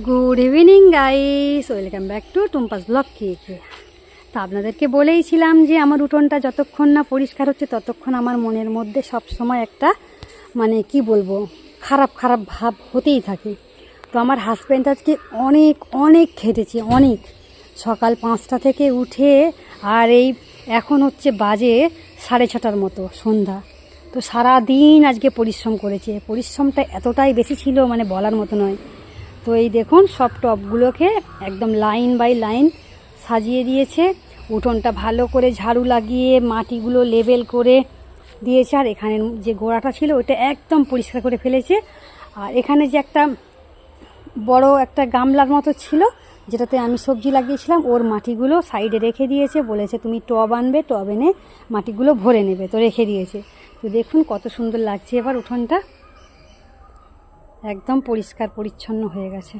Good evening guys, welcome back to Tumpa's blog কে। তো আপনাদেরকে বলেইছিলাম যে আমার উঠোনটা যতক্ষণ না পরিষ্কার হচ্ছে ততক্ষণ আমার মনের মধ্যে সব সময় একটা মানে কি বলবো খারাপ খারাপ ভাব হতেই থাকে। তো আমার হাজব্যান্ড আজকে অনেক অনেক খেটেছে, অনেক সকাল 5টা থেকে উঠে আর এই এখন হচ্ছে বাজে 6:30টার মতো সন্ধ্যা। তো সারা দিন আজকে পরিশ্রম করেছে, পরিশ্রমটা এতটাই বেশি ছিল মানে বলার মতো নয়। তো এই দেখুন সব টবগুলোকে একদম লাইন বাই লাইন সাজিয়ে দিয়েছে, উঠোনটা ভালো করে ঝাড়ু লাগিয়ে মাটিগুলো লেবেল করে দিয়েছে, আর এখানে যে গোড়াটা ছিল ওইটা একদম পরিষ্কার করে ফেলেছে। আর এখানে যে একটা বড় একটা গামলার মতো ছিল যেটাতে আমি সবজি লাগিয়েছিলাম, ওর মাটিগুলো সাইডে রেখে দিয়েছে, বলেছে তুমি টব আনবে, টব এনে মাটিগুলো ভরে নেবে, তো রেখে দিয়েছে। তো দেখুন কত সুন্দর লাগছে, এবার উঠোনটা একদম পরিষ্কার পরিচ্ছন্ন হয়ে গেছে।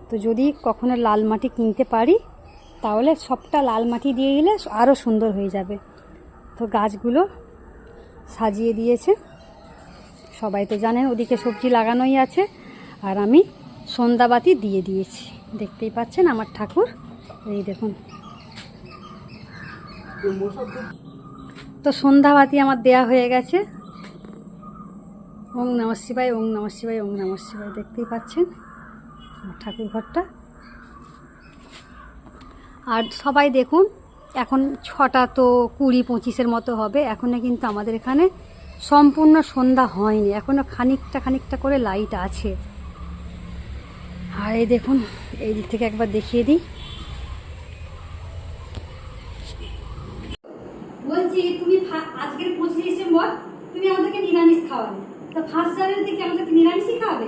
তো যদি কখনো লাল মাটি কিনতে পারি তাহলে সবটা লাল মাটি দিয়ে দিলে আরও সুন্দর হয়ে যাবে। তো গাছগুলো সাজিয়ে দিয়েছে, সবাই তো জানেন ওদিকে সবজি লাগানোই আছে, আর আমি সন্ধ্যাবাতি দিয়ে দিয়েছি, দেখতেই পাচ্ছেন আমার ঠাকুর, এই দেখুন। তো সন্ধ্যাবাতি আমার দেয়া হয়ে গেছে, ওং নমঃ শিবায়, ওং নমঃ শিবায়, ওং নমঃ শিবায়, দেখতেই পাচ্ছেন ঠাকুর ঘরটা। আর সবাই দেখুন এখন 6টা তো 20-25-এর মতো হবে, এখনও কিন্তু আমাদের এখানে সম্পূর্ণ সন্ধ্যা হয়নি, এখনও খানিকটা খানিকটা করে লাইট আছে। আর এই দেখুন এই দিক থেকে একবার দেখিয়ে দিই। বলছি তুমি আজকের 25 ডিসেম্বর তুমি আমাদেরকে নিরামিষ খাওয়াবে, তো 1 জানুয়ারি থেকে আমাদেরকে নিরামিষই খাওয়াবে?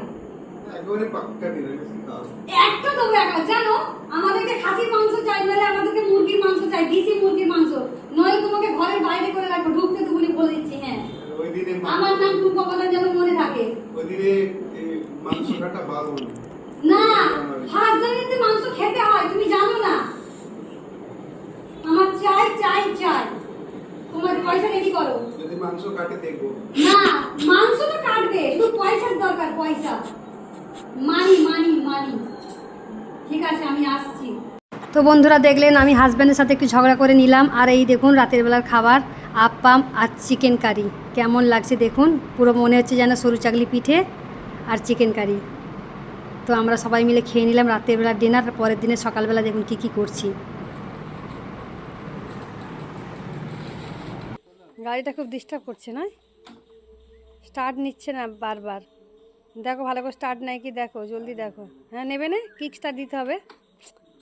একবারে পাক্কা নিরামিষই খাওয়াবে। একটা তো ব্যাপার জানো, আমাদেরকে খাসির মাংস চাই, নইলে আমাদেরকে মুরগির মাংস চাই, দেশি মুরগির মাংস, নইলে তোমাকে ঘরের বাইরে করে রাখবো, ঢুকতে তো বলে দিচ্ছি। হ্যাঁ, ওই দিনে আমার নাম টুম্পা প্রধান যেন মনে থাকে। ওই দিনে মাংস কাটা বারণ না, 1 জানুয়ারিতে মাংস খেতে হয়, তুমি জানো না? আমার চাই চাই চাই, তোমার পয়সা রেডি করো। যদি মাংস কাটে দেখবো। না, মাংস তো কাটবে, শুধু পয়সার দরকার, পয়সা, মানি মানি মানি। ঠিক আছে, আমি আসছি। তো বন্ধুরা দেখলেন আমি হাজব্যান্ডের সাথে একটু ঝগড়া করে নিলাম, আর এই দেখুন রাতের বেলার খাবার আপ্পাম আর চিকেন কারি কেমন লাগছে দেখুন, পুরো মনে হচ্ছে যেন সরু চাকলি পিঠে আর চিকেন কারি। তো আমরা সবাই মিলে খেয়ে নিলাম রাতের বেলার ডিনার, পরের দিনে সকালবেলা দেখুন কি কি করছি। গাড়িটা খুব ডিস্টার্ব করছে না, স্টার্ট নিচ্ছে না বারবার, দেখো ভালো করে স্টার্ট নেয় কি, দেখো জলদি দেখো। হ্যাঁ নেবে না, কিক স্টার্ট দিতে হবে,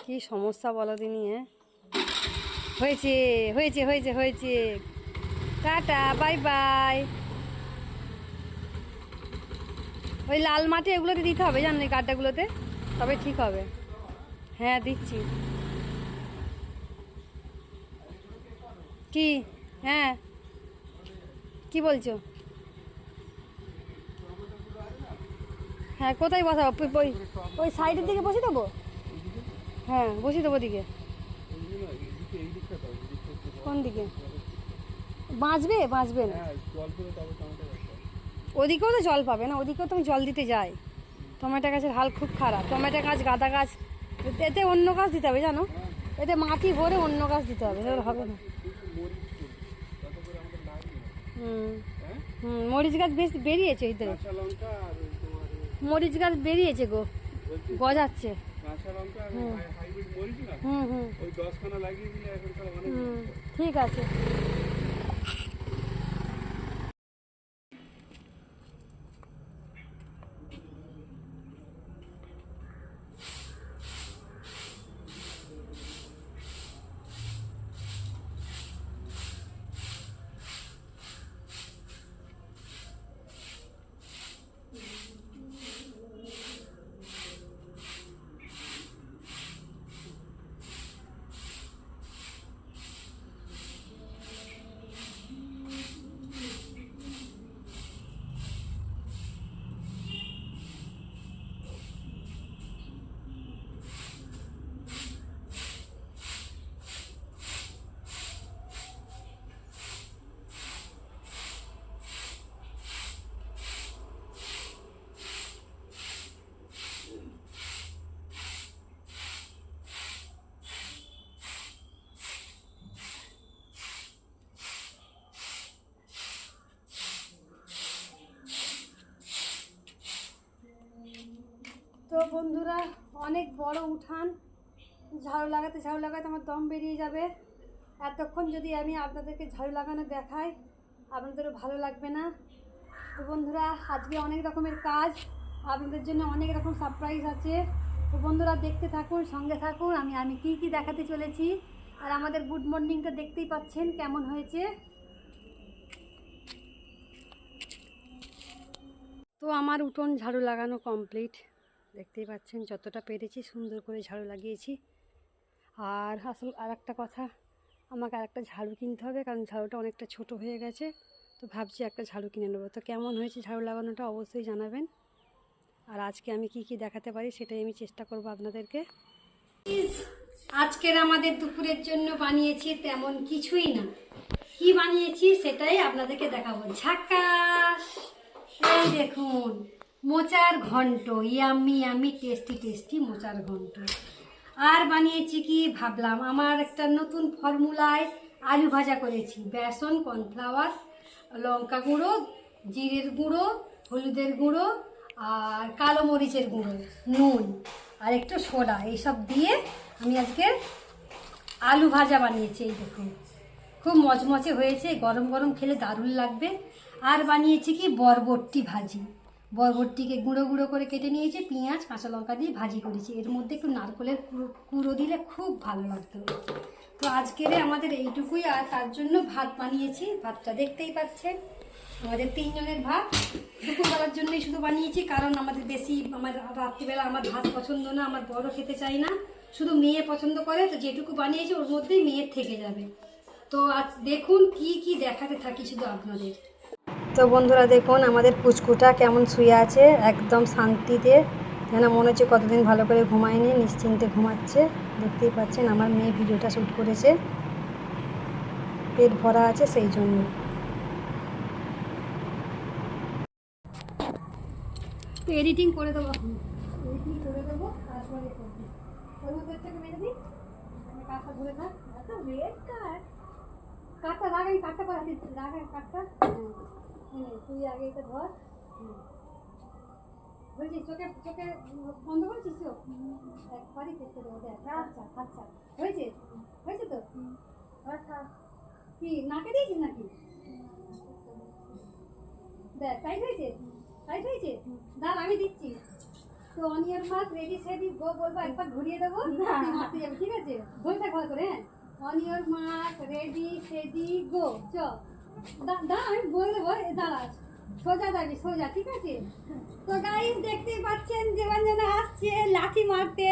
কি সমস্যা বলো দিনই। হ্যাঁ হয়েছে হয়েছে হয়েছে হয়েছে, টাটা বাই বাই। ওই লাল মাটি এগুলোতে দিতে হবে জানো, এই গাড্ডাগুলোতে, তবে ঠিক হবে। হ্যাঁ দিচ্ছি। কি? হ্যাঁ কি বলছো? হ্যাঁ কোথায় বসাবো? ওই ওই সাইডের দিকে বসে দেবো। হ্যাঁ বসিয়ে দেবো দিকে। কোন দিকে বাঁচবে? বাঁচবে না, ওদিকেও তো জল পাবে না, ওদিকেও তো আমি জল দিতে যাই। টমেটো গাছের হাল খুব খারাপ, টমেটো গাছ, গাঁদা গাছ, এতে অন্য গাছ দিতে হবে জানো, এতে মাটি ভরে অন্য গাছ দিতে হবে, তাহলে হবে না। হুম হুম, মরিচ গাছ বেশ বেরিয়েছে, এই তো মরিচ গাছ বেরিয়েছে গো, গজাচ্ছে। হুম হুম হুম হুম, ঠিক আছে। তো বন্ধুরা, অনেক বড় উঠান, ঝাড়ু লাগাতে আমার দম বেরিয়ে যাবে। এতক্ষণ যদি আমি আপনাদেরকে ঝাড়ু লাগানো দেখাই, আপনাদেরও ভালো লাগবে না। তো বন্ধুরা, আজকে অনেক রকমের কাজ, আপনাদের জন্য অনেক রকম সারপ্রাইজ আছে। তো বন্ধুরা, দেখতে থাকুন, সঙ্গে থাকুন, আমি কী কী দেখাতে চলেছি। আর আমাদের গুড মর্নিংটা দেখতেই পাচ্ছেন কেমন হয়েছে। তো আমার উঠোন ঝাড়ু লাগানো কমপ্লিট, দেখতেই পাচ্ছেন যতটা পেরেছি সুন্দর করে ঝাড়ু লাগিয়েছি। আর আসল আর একটা কথা, আমাকে আরেকটা ঝাড়ু কিনতে হবে, কারণ ঝাড়ুটা অনেকটা ছোট হয়ে গেছে। তো ভাবছি একটা ঝাড়ু কিনে নেবো। তো কেমন হয়েছে ঝাড়ু লাগানোটা অবশ্যই জানাবেন। আর আজকে আমি কি কি দেখাতে পারি সেটাই আমি চেষ্টা করব আপনাদেরকে। আজকের আমাদের দুপুরের জন্য বানিয়েছি তেমন কিছুই না, কি বানিয়েছি সেটাই আপনাদেরকে দেখাবো। ঝাকাস! এই দেখুন, মোচার ঘন্ট, ইয়াম্মি টেস্টি টেস্টি মোচার ঘন্ট। আর বানিয়েছি কি ভাবলাম, আমার একটা নতুন ফর্মুলায় আলু ভাজা করেছি। বেসন, কর্নফ্লাওয়ার, লঙ্কা গুঁড়ো, জিরের গুঁড়ো, হলুদের গুঁড়ো, আর কালো মরিচের গুঁড়ো, নুন আর একটু সোডা, এইসব দিয়ে আমি আজকে আলু ভাজা বানিয়েছি। এই দেখুন, খুব মচমচে হয়েছে, গরম গরম খেলে দারুণ লাগবে। আর বানিয়েছি কি বরবটি ভাজি, বরবটিকে গুঁড়ো গুঁড়ো করে কেটে নিয়েছি, পেঁয়াজ কাঁচা লঙ্কা দিয়ে ভাজি করেছি। এর মধ্যে একটু নারকেলের কুড়ো দিলে খুব ভালো লাগতো। তো আজকের আমাদের এইটুকুই। আর তার জন্য ভাত বানিয়েছি, ভাতটা দেখতেই পাচ্ছেন, আমাদের 3 জনের ভাত। দুপুরবেলার জন্যই শুধু বানিয়েছি, কারণ আমাদের বেশি রাত্রিবেলা আমার ভাত পছন্দ না, আমার বড় খেতে চাই না, শুধু মেয়ে পছন্দ করে। তো যেটুকু বানিয়েছি ওর মধ্যেই মেয়ের থেকে যাবে। তো আজ দেখুন কি কি দেখাতে থাকি শুধু আপনাদের। তো বন্ধুরা দেখুন, আমাদের পুচকুটা কেমন শুয়ে আছে, একদম শান্তিতে, যেন মনে হচ্ছে কতদিন ভালো করে ঘুমায়নি, নিশ্চিন্তে ঘুমাচ্ছে। দেখতেই পাচ্ছেন আমার মেয়ে ভিডিওটা শ্যুট করেছে, পেট ভরা আছে সেই জন্য। তো এডিটিং করে দেবো, তারপরে করবো। ওর মধ্যে থেকে মেরে দিই, কাঠটা ধরে থাক, এত রেড কাঠ, কাঠটা রাখ, আমি কাঠটা পরে রাখ, কাঠটা তুই আগে এটা ধর। বলছি চোখে চোখে বন্ধ করছিস চোখ, একবারই দেখতে দেবো। দেখ, আচ্ছা আচ্ছা, হয়েছে হয়েছে তো। আচ্ছা, কি নাকে দিয়েছিস নাকি? দেখ, টাইট হয়েছে, টাইট হয়েছে, দাঁড়া আমি দিচ্ছি। তো অনিয়ন মাছ রেডি সেডি গো বলবো, একবার ঘুরিয়ে দেবো, মারতে যাবে, ঠিক আছে? ধরে থাক ভালো করে। হ্যাঁ, অনিয়ন মাছ রেডি সেডি গো, চ। দাঁড়া আমি বলে দেবো, দাঁড়া, সোজা দাবি সোজা, ঠিক আছে? তো গাইস দেখতেই পাচ্ছেন দেবাঞ্জনা আসছে লাঠি মারতে।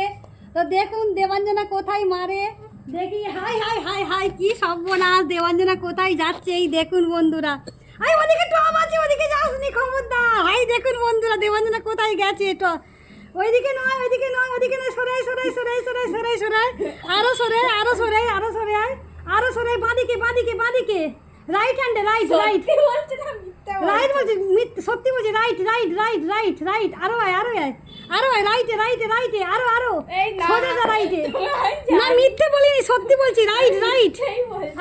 তো দেখুন দেবাঞ্জনা কোথায় মারে, দেখি। হাই হাই হাই হাই, কি সর্বনাশ, দেবাঞ্জনা কোথায় যাচ্ছে এই দেখুন বন্ধুরা। আই ওদিকে টম আছে, ওদিকে যাসনি, খবরদার। হাই দেখুন বন্ধুরা, দেবাঞ্জনা কোথায় গেছে। ওইদিকে নয়, ওইদিকে নয়, ওইদিকে নয়, সরাই সরাই সরাই সরাই সরাই সরাই, আরো সরাই, আরো সরাই, আরো সরাই, আরো সরাই, বাঁদিকে বাঁদিকে বাঁদিকে, রাইট হ্যান্ডে, রাইট রাইট রাইট বলছি, সত্যি বলছি, right right right right right, আরো আয়, আরো আয়, আরো আয়, রাইটে রাইটে রাইটে, আরো আরো, সোজা যা রাইটে। না মিথ্যে বলিনি, সত্যি বলছি, রাইট রাইট,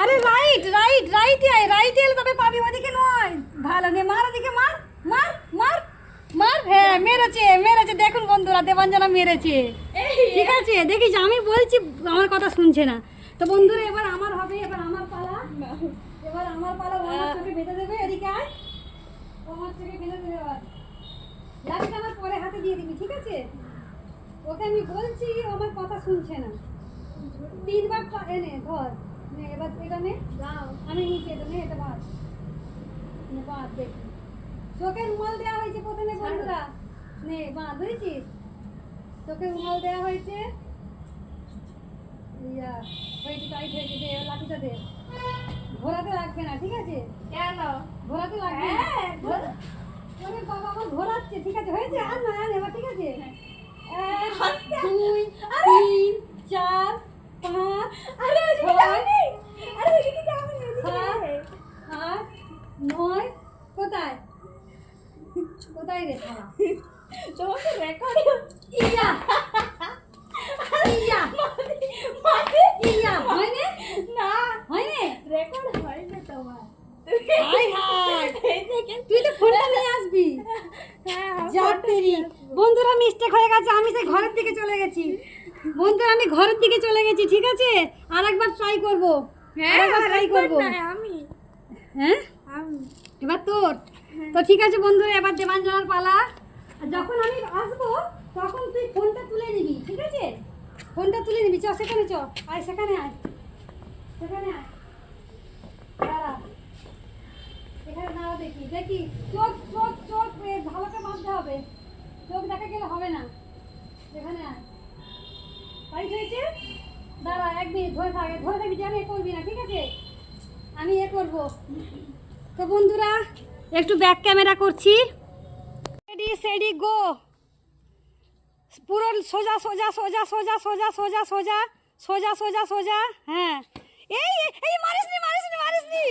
আরে রাইট রাইট রাইটে আয়, রাইটে এলে তবে পাবি, ওদিকে নয়। ভালো নে, মার ওদিকে, মার মার মার মার। হ্যাঁ মেরেছে মেরেছে, দেখুন বন্ধুরা দেবাঞ্জনা মেরেছে, ঠিক আছে? দেখিস আমি বলছি, আমার কথা শুনছে না। তো বন্ধুরা এবার আমার হবে, এবার আমার পালা, এবার আমার পালা। ও আমার চোখে বেঁধে দেবে, এদিকে আয়, ও আমার চোখে বেঁধে দেবে। এবার লাঠিটা আমার পরে হাতে দিয়ে দিবি, ঠিক আছে? ওকে আমি বলছি, ও আমার কথা শুনছে না। 3 বার এনে ধর, নে এবার এটা নে, আমি নিচে এটা নে, এটা বাদ নে, বাদ। দেখ চোখে রুমাল দেওয়া হয়েছে প্রথমে বন্ধুরা, নে বাদ, বুঝেছিস? চোখে রুমাল দেওয়া হয়েছে, ইয়া হয়েছে, টাইট হয়েছে। দে এবার লাঠিটা দে, ঘোরাতে লাগবে না, ঠিক আছে? কেন ঘোরাতে লাগবে না? ওরে বাবা আমার ঘোরাচ্ছে, ঠিক আছে? হয়েছে, আর না আর এবার, ঠিক আছে? 1 2 3 4 5 8 9, কোথায় কোথায় রে খালা? তোমাকে রেকর্ড ইয়া ইয়া ইয়া, হয়নি না, হয়নি, রেকর্ড হয়নি তোমার। হাই হাই, তুই তো ফোনটা নিয়ে আসবি। হ্যাঁ, যাত্রী বন্ধুরা, মিস্টেক হয়ে গেল। গেছে, আমি সেই ঘরের দিকে চলে গেছি বন্ধুরা, আমি ঘরের দিকে চলে গেছি, ঠিক আছে? আর একবার ট্রাই করবো, আরেকবার ট্রাই করবো। আমি হ্যাঁ আমি এবার তোর তো ঠিক আছে বন্ধুরা, এবার দেবাঞ্জনার পালা। আর যখন আমি আসবো তখন তুই ফোনটা তুলে নিবি, ঠিক আছে? ফোনটা তুলে নিবি, চ সেখানে চ, আয় সেখানে আয়, সেখানে আয়, দাঁড়া এখানে দাঁড়া, দেখি দেখি, চোখ চোখ চোখ ভালো করে বাঁধতে হবে, চোখ দেখা গেলে হবে না, সেখানে আয়, তাই হয়েছে? দাঁড়া 1 মিনিট ধরে থাকবি, যেন এ করবি না, ঠিক আছে? আমি এ করবো। তো বন্ধুরা একটু ব্যাক ক্যামেরা করছি, রেডি সেডি গো, পুরো সোজা সোজা সোজা সোজা সোজা সোজা সোজা সোজা সোজা সোজা। হ্যাঁ এই এই মারিসনি মারিসনি মারিসনি,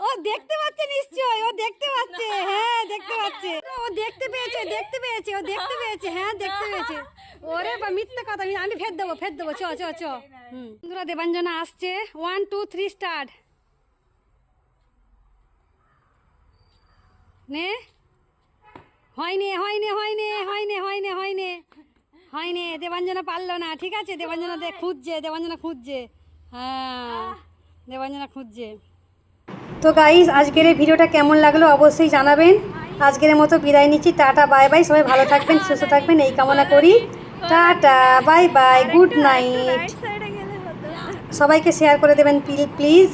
ও দেখতে পাচ্ছে নিশ্চয়, ও দেখতে পাচ্ছে, হ্যাঁ দেখতে পাচ্ছে, ও দেখতে পেয়েছে দেখতে পেয়েছে, ও দেখতে পেয়েছে, হ্যাঁ দেখতে পেয়েছে। ওরে বা মিথ্যা কথা, আমি ফের দেবো চ চ চ। বন্ধুরা দেবাঞ্জনা আসছে, 1 2 3 স্টার্ট। নে হয়নি হয়নি হয়নি হয়নি হয়নি হয়নি হয়নি, দেবাঞ্জনা পারলো না, ঠিক আছে? দেবাঞ্জনা খুঁজছে, দেবাঞ্জনা খুঁজছে, হ্যাঁ দেবাঞ্জনা খুঁজছে। তো গাইস আজকের এই ভিডিওটা কেমন লাগলো অবশ্যই জানাবেন। আজকের মতো বিদায় নিচ্ছি, টাটা বাই বাই, সবাই ভালো থাকবেন সুস্থ থাকবেন এই কামনা করি, tata bye bye, good night. সাইডে গেলে হতো। সবাইকে শেয়ার করে দেবেন প্লিজ।